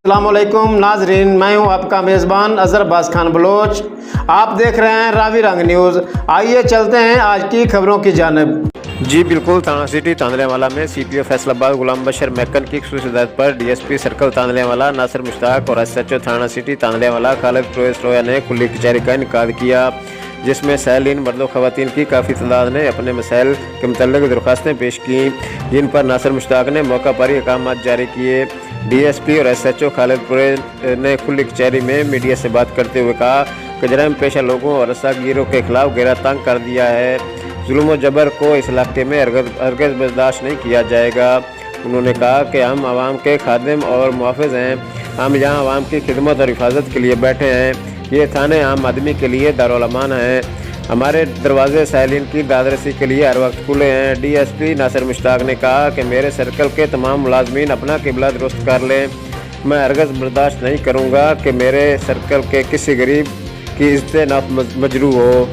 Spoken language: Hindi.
अस्सलामुअलैकुम नाजरीन, मैं हूं आपका मेज़बान अज़हर अब्बास खान बलोच। आप देख रहे हैं रावी रंग न्यूज़। आइए चलते हैं आज की खबरों की जानिब। जी बिल्कुल, थाना सिटी तांदलेवाला में सीपीओ फैसलाबाद गुलाम बशर मैकन की खुसूसी हिदायत पर डीएसपी सर्कल तांदलेवाला नासिर मुश्ताक और एसएचओ थाना सिटी तांदलेवाला खालिद फिरोज रोया ने खुली कचहरी का इनेकाद किया, जिसमें साइलिन मर्दों खवातीन की काफ़ी तादाद ने अपने मसाइल के मुतल्लिक़ दरख्वास्तें पेश की, जिन पर नासिर मुश्ताक ने मौका पर ही अहकामात जारी किए। डीएसपी और एसएचओ खालिद फिरोज ने खुली कचहरी में मीडिया से बात करते हुए कहा कि जराइम पेशा लोगों और रस्सागीरों के खिलाफ गहरा तंग कर दिया है। जुल्म व जबर को इस इलाके में हरगिज़ बर्दाश्त नहीं किया जाएगा। उन्होंने कहा कि हम आवाम के खादिम और मुहाफ़िज़ हैं। हम यहाँ आवाम की खिदमत और हिफाजत के लिए बैठे हैं। ये थाने आम आदमी के लिए दारुल अमान हैं। हमारे दरवाजे साइलिन की दादरसी के लिए हर वक्त खुले हैं। डीएसपी नासिर मुश्ताक ने कहा कि मेरे सर्कल के तमाम मुलाजमीन अपना किबला दुरुस्त कर लें। मैं हरगिज़ बर्दाश्त नहीं करूँगा कि मेरे सर्कल के किसी गरीब की इज्जत न मजरू हो।